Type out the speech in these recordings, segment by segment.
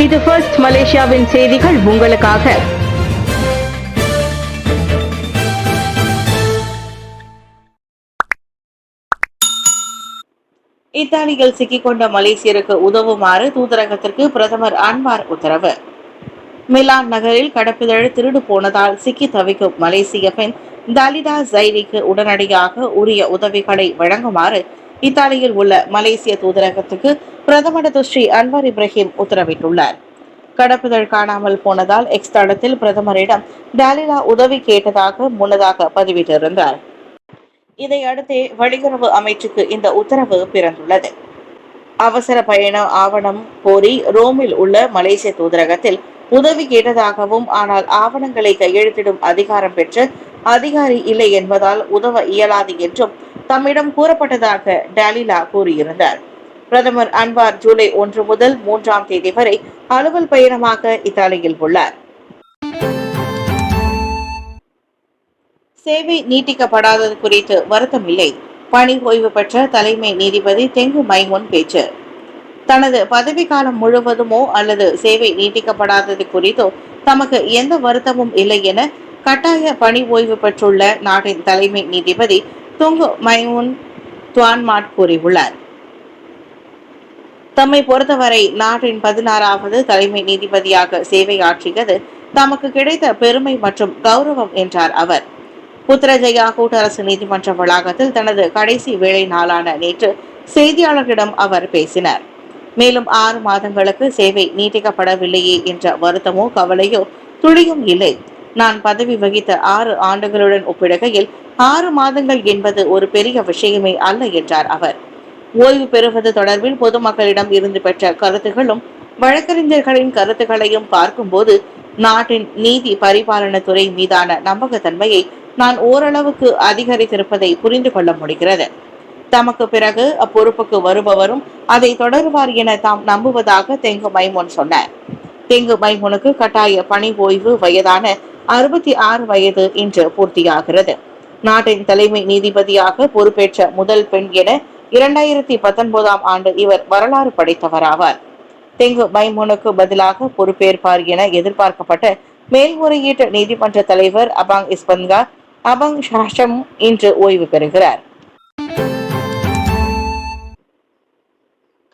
இது ஃபர்ஸ்ட் மலேசியாவின் செய்திகள் உங்களுக்காக. இத்தாலியில் சிக்கிக்கொண்ட மலேசியருக்கு உதவுமாறு தூதரகத்திற்கு பிரதமர் அன்வார் உத்தரவு. மிலான் நகரில் கடப்பிதழ் திருடு போனதால் சிக்கி தவிக்கும் மலேசிய பெண் தலிதா ஜைரிக்கு உடனடியாக உரிய உதவிகளை வழங்குமாறு இத்தாலியில் உள்ள மலேசிய தூதரகத்துக்கு பிரதமர் ஸ்ரீ அன்வார் இப்ராஹிம் உத்தரவிட்டுள்ளார். கடப்புதழ் காணாமல் போனதால் எக்ஸ் தளத்தில் பிரதமரிடம் டாலிலா உதவி கேட்டதாக முன்னதாக பதிவிட்டிருந்தார். இதையடுத்தே வெளியுறவு அமைச்சுக்கு இந்த உத்தரவு பிறந்துள்ளது. அவசர பயண ஆவணம் கோரி ரோமில் உள்ள மலேசிய தூதரகத்தில் உதவி கேட்டதாகவும், ஆனால் ஆவணங்களை கையெழுத்திடும் அதிகாரம் பெற்ற அதிகாரி இல்லை என்பதால் உதவ இயலாது என்றும் தம்மிடம் கூறப்பட்டதாக டாலிலா கூறியிருந்தார். பிரதமர் அன்வார் ஜூலை 1 முதல் 3ஆம் தேதி வரை அலுவல் பயணமாக இத்தாலியில் உள்ளார். சேவை நீட்டிக்கப்படாதது குறித்து வருத்தமில்லை, பணி ஓய்வு பெற்ற தலைமை நீதிபதி தெங்கு மைமுன் பேச்சு. தனது பதவிக்காலம் முழுவதுமோ அல்லது சேவை நீட்டிக்கப்படாதது குறித்தோ தமக்கு எந்த வருத்தமும் இல்லை என கட்டாய பணி ஓய்வு பெற்றுள்ள நாட்டின் தலைமை நீதிபதி துங்கு மைமுன் துவான்மாட் கூறியுள்ளார். தம்மை பொறுத்தவரை நாட்டின் 16வது தலைமை நீதிபதியாக சேவையாற்றியது தமக்கு கிடைத்த பெருமை மற்றும் கௌரவம் என்றார் அவர். புத்ரஜயா கூட்டரசு நீதிமன்ற வளாகத்தில் தனது கடைசி வேலை நாளான நேற்று செய்தியாளர்களிடம் அவர் பேசினார். மேலும் 6 மாதங்களுக்கு சேவை நீட்டிக்கப்படவில்லையே என்ற வருத்தமோ கவலையோ துளியும் இல்லை. நான் பதவி வகித்த 6 ஆண்டுகளுடன் ஒப்பிடுகையில் 6 மாதங்கள் என்பது ஒரு பெரிய விஷயமே அல்ல என்றார் அவர். ஓய்வு பெறுவது தொடர்பில் பொதுமக்களிடம் இருந்து பெற்ற கருத்துகளும் வழக்கறிஞர்களின் கருத்துக்களையும் பார்க்கும்போது நாட்டின் நீதி பரிபாலன துறை மீதான நம்பகத்தன்மையை நான் ஓரளவுக்கு அதிகரித்திருப்பதை புரிந்து கொள்ள முடிகிறது. தமக்கு பிறகு அப்பொறுப்புக்கு வருபவரும் அதை தொடருவார் என தாம் நம்புவதாக தெங்கு மைமுன் சொன்னார். தெங்கு மைமுனுக்கு கட்டாய பணி ஓய்வு வயதான 66 வயது இன்று பூர்த்தியாகிறது. நாட்டின் தலைமை நீதிபதியாக பொறுப்பேற்ற முதல் பெண் என 2019ஆம் ஆண்டு இவர் வரலாறு படைத்தவராவார். தெங்கு மைமுனுக்கு பதிலாக பொறுப்பேற்பார் என எதிர்பார்க்கப்பட்ட மேல்முறையீட்டு நீதிமன்ற தலைவர் அபாங் இஸ்பன்கா அபாங் ஷாஷம் இன்று ஓய்வு பெறுகிறார்.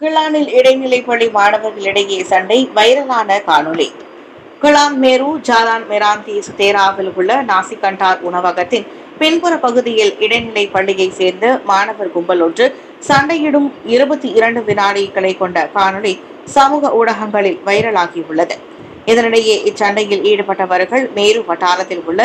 கிளானில் இடைநிலை பள்ளி மாணவர்களிடையே சண்டை, வைரலான காணொலி. கிளான் மேரு ஜாலான் மெராந்தி சுதேராவில் உள்ள நாசிகண்டார் உணவகத்தின் பின்புற பகுதியில் இடைநிலை பள்ளியை சேர்ந்த மாணவர் கும்பல் ஒன்று சண்டையிடும் 22 வினாடிகளை கொண்ட காணொலி சமூக ஊடகங்களில் வைரலாகியுள்ளது. இதனிடையே இச்சண்டையில் ஈடுபட்டவர்கள் மேரு வட்டாரத்தில் உள்ள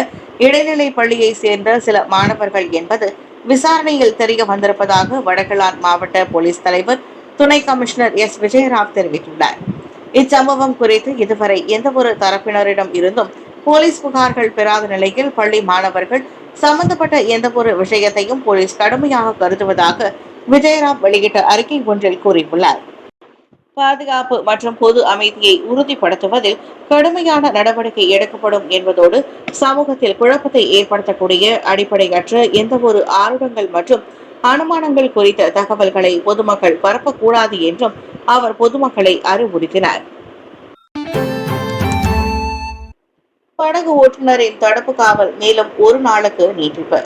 இடைநிலை பள்ளியை சேர்ந்த சில மாணவர்கள் என்பது விசாரணையில் தெரிய வந்திருப்பதாக வடகிழான் மாவட்ட போலீஸ் தலைவர் துணை கமிஷனர் எஸ் விஜயராவ் தெரிவித்துள்ளார். இச்சம்பவம் குறித்து இதுவரை எந்த ஒரு தரப்பினரிடம் இருந்தும் போலீஸ் புகார்கள் பெறாத நிலையில் பள்ளி மாணவர்கள் சம்பந்தப்பட்ட எந்த ஒரு விஷயத்தையும் போலீஸ் கடுமையாக கருதுவதாக விஜயராவ் வெளியிட்ட அறிக்கை ஒன்றில் கூறியுள்ளார். பாதுகாப்பு மற்றும் பொது அமைதியை உறுதிப்படுத்துவதில் கடுமையான நடவடிக்கை எடுக்கப்படும் என்பதோடு சமூகத்தில் குழப்பத்தை ஏற்படுத்தக்கூடிய அடிப்படையற்ற எந்த ஒரு ஆருடங்கள் மற்றும் அனுமானங்கள் குறித்த தகவல்களை பொதுமக்கள் பரப்பக்கூடாது என்றும் அவர் பொதுமக்களை அறிவுறுத்தினார். படகு ஓட்டுநரின் தடுப்பு காவல் மேலும் 1 நாளுக்கு நீட்டிப்பு.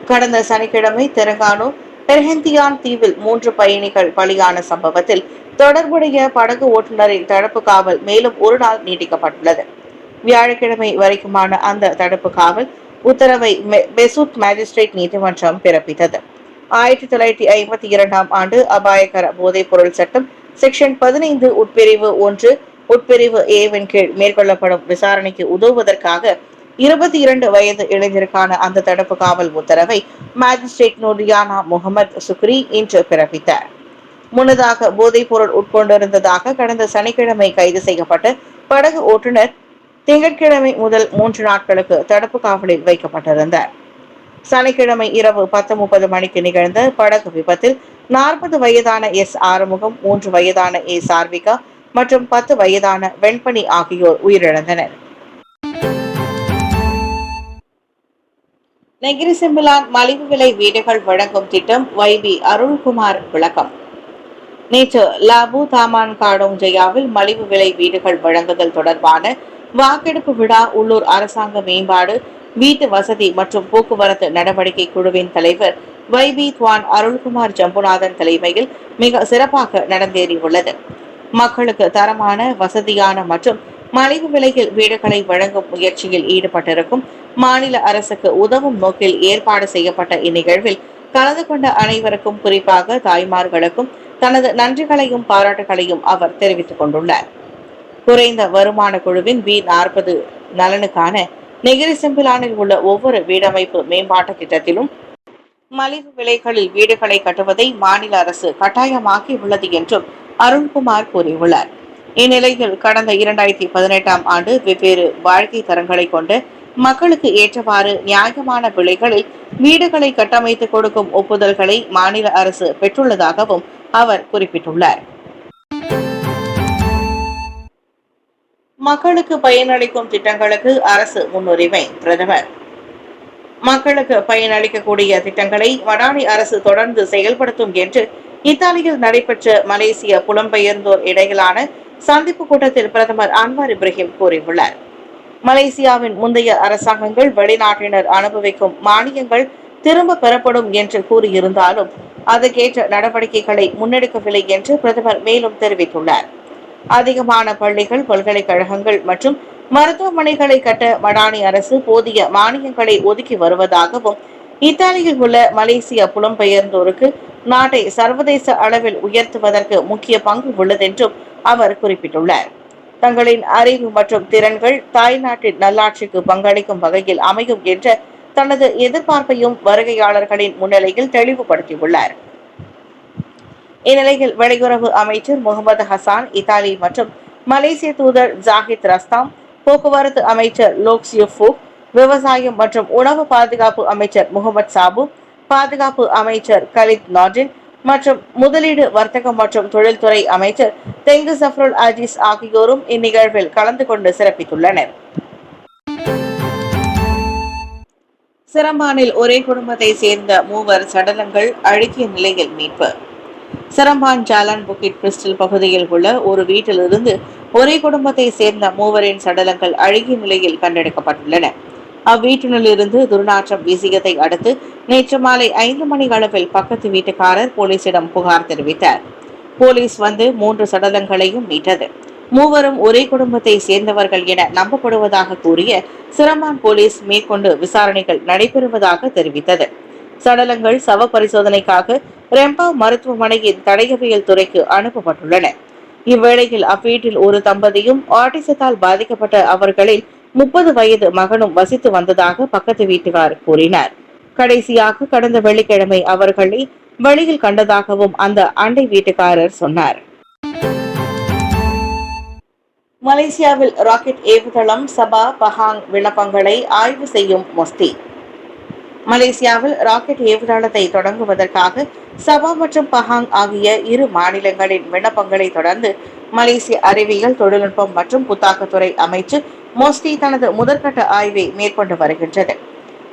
கடந்த சனிக்கிழமை தெலங்கானா பெர்ஹெந்தியான் தீவில் 3 பயணிகள் பலியான சம்பவத்தில் தொடர்புடைய படகு ஓட்டுநரின் தடுப்பு காவல் மேலும் 1 நாள் நீட்டிக்கப்பட்டுள்ளது. வியாழக்கிழமை வரைக்குமான அந்த தடுப்பு காவல் உத்தரவை பெசூட் மேஜிஸ்ட்ரேட் நீதிமன்றம் பிறப்பித்தது. 1952ஆம் ஆண்டு அபாயகர போதைப் பொருள் சட்டம் செக்ஷன் 15 உட்பிரிவு 1 உட்பிரிவு ஏவின் கீழ் மேற்கொள்ளப்படும் விசாரணைக்கு உதவுவதற்காக 22 வயது இளைஞருக்கான அந்த தடுப்பு காவல் உத்தரவை மேஜிஸ்ட்ரேட் நூரியானா முகமது சுக்ரி இன்று பிறப்பித்தார். முன்னதாக போதைப் பொருள் உட்கொண்டிருந்ததாக கடந்த சனிக்கிழமை கைது செய்யப்பட்ட படகு ஓட்டுநர் திங்கட்கிழமை முதல் 3 நாட்களுக்கு தடுப்பு காவலில் வைக்கப்பட்டிருந்தார். சனிக்கிழமை இரவு 10:30 மணிக்கு நிகழ்ந்த படகு விபத்தில் 40 வயதான எஸ் ஆறுமுகம், 3 வயதான ஏ சார்விகா மற்றும் 10 வயதான வெண்பணி ஆகியோர் உயிரிழந்தனர். நெகிரி சிம்பிளான் மலிவு விலை வீடுகள் வழங்கும் திட்டம் YB அருள்குமார் விளக்கம். நேற்று லாபு தாமான் காடோங் ஜெயாவில் மலிவு விலை வீடுகள் வழங்குதல் தொடர்பான வாக்கெடுப்பு விழா உள்ளூர் அரசாங்க மேம்பாடு வீட்டு வசதி மற்றும் போக்குவரத்து நடவடிக்கை குழுவின் தலைவர் வைபி துவான் அருள்குமார் ஜம்புநாதன் தலைமையில் மிக சிறப்பாக நடந்தேறியுள்ளது. மக்களுக்கு தரமான வசதியான மற்றும் மலிவு விலையில் வீடுகளை வழங்கும் முயற்சியில் ஈடுபட்டிருக்கும் மாநில அரசுக்கு உதவும் நோக்கில் ஏற்பாடு செய்யப்பட்ட இந்நிகழ்வில் கலந்து கொண்ட அனைவருக்கும், குறிப்பாக தாய்மார்களுக்கும் தனது நன்றிகளையும் பாராட்டுகளையும் அவர் தெரிவித்துக் கொண்டுள்ளார். குறைந்த வருமான குழுவின் B40 நலனுக்கான நெகிரி செம்பிலானில் உள்ள ஒவ்வொரு வீடமைப்பு மேம்பாட்டு திட்டத்திலும் மலிவு விலைகளில் வீடுகளை கட்டுவதை மாநில அரசு கட்டாயமாக்கி உள்ளது என்றும் அருண்குமார் கூறியுள்ளார். இந்நிலையில் கடந்த 2018ஆம் ஆண்டு வெவ்வேறு வாழ்க்கை தரங்களை கொண்ட மக்களுக்கு ஏற்றவாறு நியாயமான விலைகளில் வீடுகளை கட்டமைத்து கொடுக்கும் ஒப்புதல்களை மாநில அரசு பெற்றுள்ளதாகவும் அவர் குறிப்பிட்டுள்ளார். மக்களுக்கு பயனளிக்கும் திட்டங்களுக்கு அரசு முன்னுரிமை. பிரதமர் மக்களுக்கு பயனளிக்கக்கூடிய திட்டங்களை மடானி அரசு தொடர்ந்து செயல்படுத்தும் என்று இத்தாலியில் நடைபெற்ற மலேசிய புலம்பெயர்ந்தோர் இடையிலான சந்திப்பு கூட்டத்தில் பிரதமர் அன்வார் இப்ராஹிம் கூறியுள்ளார். மலேசியாவின் முந்தைய அரசாங்கங்கள் வெளிநாட்டினர் அனுபவிக்கும் மானியங்கள் திரும்ப பெறப்படும் என்று கூறியிருந்தாலும் அதற்கேற்ற நடவடிக்கைகளை முன்னெடுக்கவில்லை என்று பிரதமர் மேலும் தெரிவித்துள்ளார். அதிகமான பள்ளிகள், பல்கலைக்கழகங்கள் மற்றும் மருத்துவமனைகளை கட்ட மடானி அரசு போதிய மானியங்களை ஒதுக்கி வருவதாகவும், இத்தாலியில் உள்ள மலேசிய புலம்பெயர்ந்தோருக்கு நாட்டை சர்வதேச அளவில் உயர்த்துவதற்கு முக்கிய பங்கு உள்ளதென்றும் அவர் குறிப்பிட்டுள்ளார். தங்களின் அறிவு மற்றும் திறன்கள் தாய்நாட்டின் நல்லாட்சிக்கு பங்களிக்கும் வகையில் அமையும் என்ற தனது எதிர்பார்ப்பையும் வருகையாளர்களின் முன்னிலையில் தெளிவுபடுத்தியுள்ளார். இந்நிலையில் வெளியுறவு அமைச்சர் முகமது ஹசான், இத்தாலி மற்றும் மலேசிய தூதர் ஜாகித் ரஸ்தாம், போக்குவரத்து அமைச்சர் லோக்ஸ்யூஃபு, விவசாயம் மற்றும் உணவு பாதுகாப்பு அமைச்சர் முகமது சாபு, பாதுகாப்பு அமைச்சர் கலித் நார்டின் மற்றும் முதலீடு, வர்த்தகம் மற்றும் தொழில்துறை அமைச்சர் தெங்கு சஃப்ருல் அஜீஸ் ஆகியோரும் இந்நிகழ்வில் கலந்து கொண்டு சிறப்பித்துள்ளனர். சிரம்பானில் ஒரே குடும்பத்தை சேர்ந்த 3 சடலங்கள் அழுகிய நிலையில் மீட்பு. சிரம்பான் ஜாலான் புக்கிட் கிறிஸ்டல் பகுதியில் உள்ள ஒரு வீட்டிலிருந்து ஒரே குடும்பத்தை சேர்ந்த 3 சடலங்கள் அழுகிய நிலையில் கண்டெடுக்கப்பட்டுள்ளன. அவ்வீட்டினிலிருந்து துர்நாற்றம் வீசியதை அடுத்து நேற்று மாலை 5 மணி அளவில் பக்கத்து வீட்டுக்காரர் போலீசிடம் புகார் தெரிவித்தார். போலீஸ் வந்து 3 சடலங்களையும் மீட்டது. 3 ஒரே குடும்பத்தை சேர்ந்தவர்கள் என நம்பப்படுவதாக கூறிய சிரம்பான் போலீஸ் மேற்கொண்டு விசாரணைகள் நடைபெறுவதாக தெரிவித்தது. சடலங்கள் சவ பரிசோதனைக்காக ரெம்பா மருத்துவமனையின் தடயவியல் துறைக்கு அனுப்பப்பட்டுள்ளன. இவ்வேளையில் அவ்வீட்டில் ஒரு தம்பதியும் ஆட்டிசத்தால் பாதிக்கப்பட்ட அவர்களில் 30 வயது மகனும் வசித்து வந்ததாக பக்கத்து வீட்டுக்காரர் கூறினார். கடைசியாக கடந்த வெள்ளிக்கிழமை அவர்களை வெளியில் கண்டதாகவும் அந்த அண்டை வீட்டுக்காரர் சொன்னார். மலேசியாவில் ராக்கெட் ஏவுதளம் சபா பஹாங் விண்ணப்பங்களை ஆய்வு செய்யும் மொஸ்தி. மலேசியாவில் ராக்கெட் ஏவுதளத்தை தொடங்குவதற்காக சபா மற்றும் பஹாங் ஆகிய 2 மாநிலங்களின் விண்ணப்பங்களை தொடர்ந்து மலேசிய அறிவியல், தொழில்நுட்பம் மற்றும் புத்தாக்கத்துறை அமைச்சு மோஸ்டி தனது முதற்கட்ட ஆய்வை மேற்கொண்டு வருகின்றது.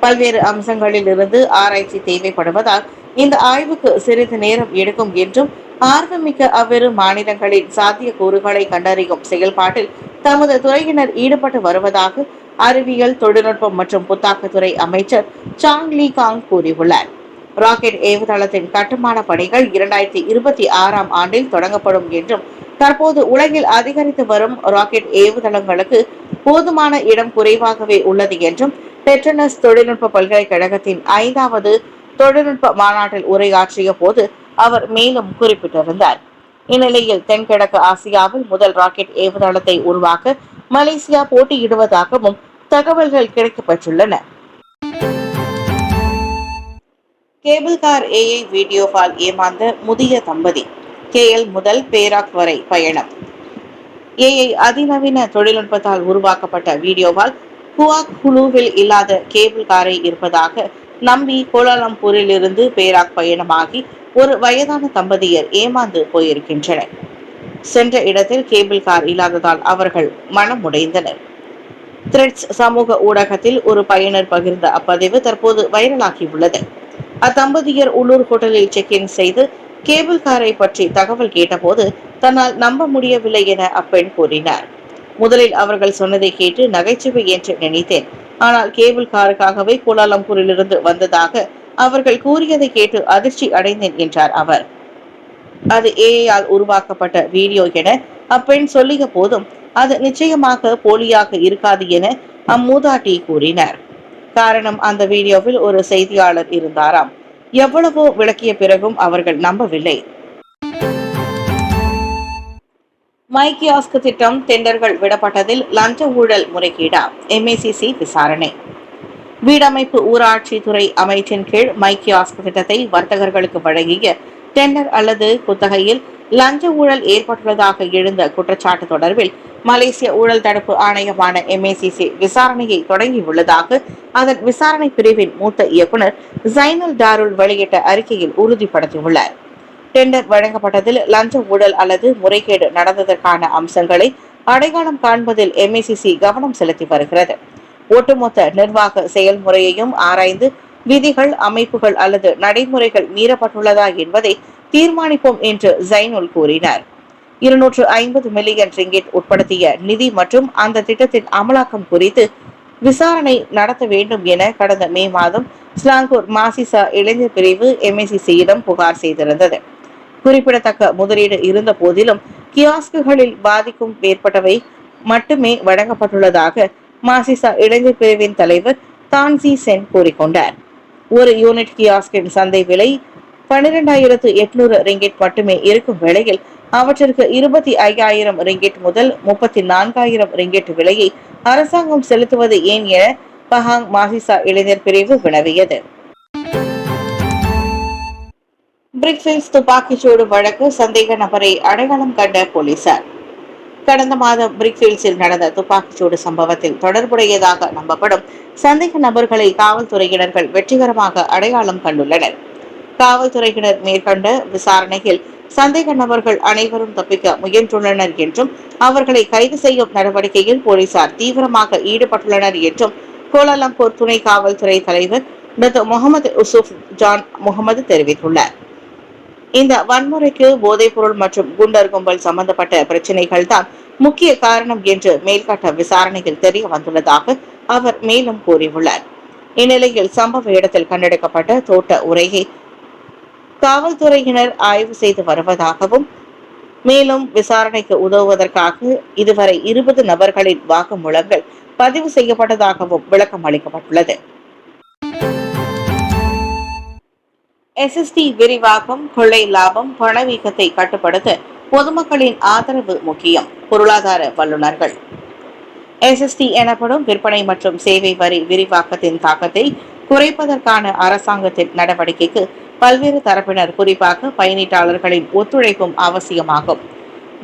பல்வேறு அம்சங்களில் இருந்து ஆராய்ச்சி தேவைப்படுவதால் இந்த ஆய்வுக்கு சிறிது நேரம் எடுக்கும் என்றும், ஆர்வமிக்க அவ்விரு மாநிலங்களின் சாத்திய கூறுகளை கண்டறியும் செயல்பாட்டில் தமது துறையினர் ஈடுபட்டு வருவதாக அறிவியல், தொழில்நுட்பம் மற்றும் புத்தாக்கத்துறை அமைச்சர் சாங் லீ காங் கூறியுள்ளார். ராக்கெட் ஏவுதளத்தின் கட்டுமான பணிகள் 2026ஆம் ஆண்டில் தொடங்கப்படும் என்றும், தற்போது உலகில் அதிகரித்து வரும் ராக்கெட் ஏவுதளங்களுக்கு போதுமான இடம் குறைவாகவே உள்ளது என்றும் பெட்ரனஸ் தொழில்நுட்ப பல்கலைக்கழகத்தின் 5வது தொழில்நுட்ப மாநாட்டில் உரையாற்றிய போது அவர் மேலும் குறிப்பிட்டிருந்தார். இந்நிலையில் தென்கிழக்கு ஆசியாவில் முதல் ராக்கெட் ஏவுதளத்தை உருவாக்க மலேசியா போட்டியிடுவதாகவும் தகவல்கள் கிடைக்கப்பெற்றுள்ளன. கேபிள் கார் ஏஐ வீடியோவால் ஏமாந்த முதிய தம்பதி, KL முதல் பேராக் வரை பயணம். ஏஐ அதிநவீன தொழில்நுட்பத்தால் உருவாக்கப்பட்ட வீடியோவால் குவாக் ஹுலுவில் இல்லாத கேபிள் காரை இருப்பதாக நம்பி கோலாலம்பூரில் இருந்து பேராக் பயணமாகி ஒரு வயதான தம்பதியர் ஏமாந்து போயிருக்கின்றனர். சென்ற இடத்தில் கேபிள் கார் இல்லாததால் அவர்கள் மனம் உடைந்தனர். த்ரெட்ஸ் சமூக ஊடகத்தில் ஒரு பயனர் பகிர்ந்த அப்பதிவு தற்போது வைரலாகியுள்ளது. அத்தம்பதியர் உள்ளூர் ஹோட்டலில் செக் இன் செய்து 2 மணி நேரத்தில் கேபிள் காரை பெற்றுக் கொண்டனர். கேபிள் காரை பற்றி தகவல் கேட்டபோது தன்னால் நம்ப முடியவில்லை என அப்பெண் கூறினார். முதலில் அவர்கள் சொன்னதை கேட்டு நகைச்சுவை என்று நினைத்தேன். ஆனால் கேபிள் காருக்காகவே கோலாலம்பூரிலிருந்து வந்ததாக அவர்கள் கூறியதை கேட்டு அதிர்ச்சி அடைந்தேன் என்றார் அவர். அது ஏஐயால் உருவாக்கப்பட்ட வீடியோ என அப்பெண் சொல்லிய போதும் அது நிச்சயமாக போலியாக இருக்காது என அம்மூதாட்டி கூறினார். காரணம், அந்த வீடியோவில் ஒரு செய்தியாளர் இருந்தாராம். எவ்வளவோ விளக்கிய பிறகும் அவர்கள் நம்பவில்லை. மை கியாஸ்க் திட்டம் டெண்டர்கள் விடப்பட்டதில் லஞ்ச ஊழல் முறைகேடா? எம்ஏசிசி விசாரணை. வீடமைப்பு ஊராட்சி துறை அமைச்சின் கீழ் மை கியாஸ்க் திட்டத்தை வர்த்தகர்களுக்கு வழங்கிய டெண்டர் அல்லது குத்தகையில் லஞ்ச ஊழல் ஏற்பட்டுள்ளதாக எழுந்த குற்றச்சாட்டு தொடர்பில் மலேசிய ஊழல் தடுப்பு ஆணையமான எம்ஏசிசி விசாரணையை தொடங்கியுள்ளதாக அதன் விசாரணை பிரிவின் மூத்த இயக்குநர் ஜைனுல் டாருல் வெளியிட்ட அறிக்கையில் உறுதிப்படுத்தியுள்ளார். டெண்டர் வழங்கப்பட்டதில் லஞ்ச ஊழல் அல்லது முறைகேடு நடந்ததற்கான அம்சங்களை அடையாளம் காண்பதில் எம்ஏசிசி கவனம் செலுத்தி வருகிறது. ஒட்டுமொத்த நிர்வாக செயல்முறையையும் ஆராய்ந்து விதிகள், அமைப்புகள் அல்லது நடைமுறைகள் மீறப்பட்டுள்ளதா என்பதை தீர்மானிப்போம் என்று ஜைனுல் கூறினார். 250 மில்லியன் ரிங்கிட் உட்படுத்திய நிதி மற்றும் அந்த திட்டத்தின் அமலாக்கம் குறித்து விசாரணை நடத்த வேண்டும் என கடந்த மே மாதம் ஸ்லாங்கூர் மாசிசா இளைஞர் பிரிவு எம்ஏசிசியிடம் புகார் செய்திருந்தது. குறிப்பிடத்தக்க முதலீடு இருந்த போதிலும் கியாஸ்குகளில் பாதிக்கும் மேற்பட்டவை மட்டுமே வழங்கப்பட்டுள்ளதாக மாசிசா இளைஞர் பிரிவின் தலைவர் தான்சி சென் கூறிக்கொண்டார். ஒரு யூனிட் கியாஸ்கின் சந்தை விலை 12,800 ரிங்கிட் மட்டுமே இருக்கும் வேளையில் அவற்றிற்கு 25,000 ரிங்கிட் முதல் 34,000 ரிங்கிட் விலையை அரசாங்கம் செலுத்துவது ஏன் என பஹாங் மாசிசா இளைஞர் பிரிவு வினவியது. பிரிக்ஃபீல்ட்ஸ் துப்பாக்கிச்சூடு வழக்கு சந்தேக நபரை அடையாளம் கண்ட போலீசார். கடந்த மாதம் பிரிக்ஃபீல்ட்ஸில் நடந்த துப்பாக்கிச்சூடு சம்பவத்தில் தொடர்புடையதாக நம்பப்படும் சந்தேக நபர்களை காவல்துறையினர்கள் வெற்றிகரமாக அடையாளம் கண்டுள்ளனர். காவல்துறையினர் மேற்கொண்ட விசாரணையில் சந்தேக நபர்கள் அனைவரும் தப்பிக்க முயன்றுள்ளனர் என்றும் அவர்களை கைது செய்யும் நடவடிக்கையில் போலீசார் தீவிரமாக ஈடுபட்டுள்ளனர் என்றும் கோலாலம்பூர் துணை காவல்துறை தலைவர் டாக்டர் முகமது யூசுப் ஜான் முகமது தெரிவித்துள்ளார். இந்த வன்முறைக்கு போதைப்பொருள் மற்றும் குண்டர் கும்பல் சம்பந்தப்பட்ட பிரச்சினைகள் தான் முக்கிய காரணம் என்று மேல்கட்ட விசாரணையில் தெரிய வந்துள்ளதாக அவர் மேலும் கூறியுள்ளார். இந்நிலையில் சம்பவ இடத்தில் கண்டெடுக்கப்பட்ட தோட்ட உரையை காவல்துறையினர் ஆய்வு செய்து வருவதாகவும் மேலும் விசாரணைக்கு உதவுவதற்காக இதுவரை 20 நபர்களின் வாக்குமூலங்கள் பதிவு செய்யப்பட்டதாகவும் விளக்கம் அளிக்கப்பட்டுள்ளது. எஸ்எஸ்டி விரிவாக்கம், கொள்ளை லாபம், பணவீக்கத்தை கட்டுப்படுத்த பொதுமக்களின் ஆதரவு முக்கியம். பொருளாதார வல்லுநர்கள். எஸ்எஸ்டி எனப்படும் விற்பனை மற்றும் சேவை வரி விரிவாக்கத்தின் தாக்கத்தை குறைப்பதற்கான அரசாங்கத்தின் நடவடிக்கைக்கு பல்வேறு தரப்பினர், குறிப்பாக பயனீட்டாளர்களின் ஒத்துழைப்பும் அவசியமாகும்.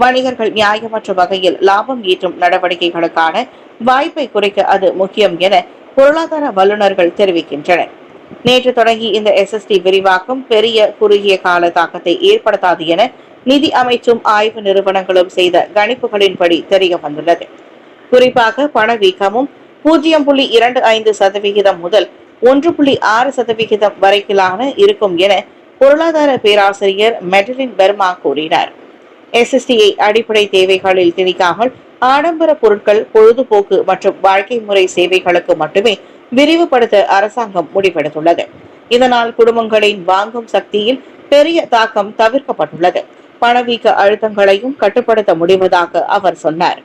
வணிகர்கள் நியாயமற்ற வகையில் லாபம் ஈட்டும் நடவடிக்கைகளுக்கான வாய்ப்பை குறைக்க அது முக்கியம் என பொருளாதார வல்லுநர்கள் தெரிவிக்கின்றனர். நேற்று தொடங்கி இந்த எஸ்எஸ்டி விரிவாக்கம் பெரிய குறுகிய கால தாக்கத்தை ஏற்படுத்தாது என நிதி அமைச்சும் ஆய்வு நிறுவனங்களும் செய்த கணிப்புகளின்படி தெரிய வந்துள்ளது. குறிப்பாக பணவீக்கமும் 0.25% முதல் 1.6% வரைக்கிலான இருக்கும் என பொருளாதார பேராசிரியர் மெடலின் பெர்மா கூறினார். எஸ்எஸ்டியை அடிப்படை தேவைகளில் திணிக்காமல் ஆடம்பர பொருட்கள், பொழுதுபோக்கு மற்றும் வாழ்க்கை முறை சேவைகளுக்கு மட்டுமே விரிவுபடுத்த அரசாங்கம் முடிவெடுத்துள்ளது. இதனால் குடும்பங்களின் வாங்கும் சக்தியில் பெரிய தாக்கம் தவிர்க்கப்பட்டுள்ளது. பணவீக்க அழுத்தங்களையும் கட்டுப்படுத்த முடிவதாக அவர் சொன்னார்.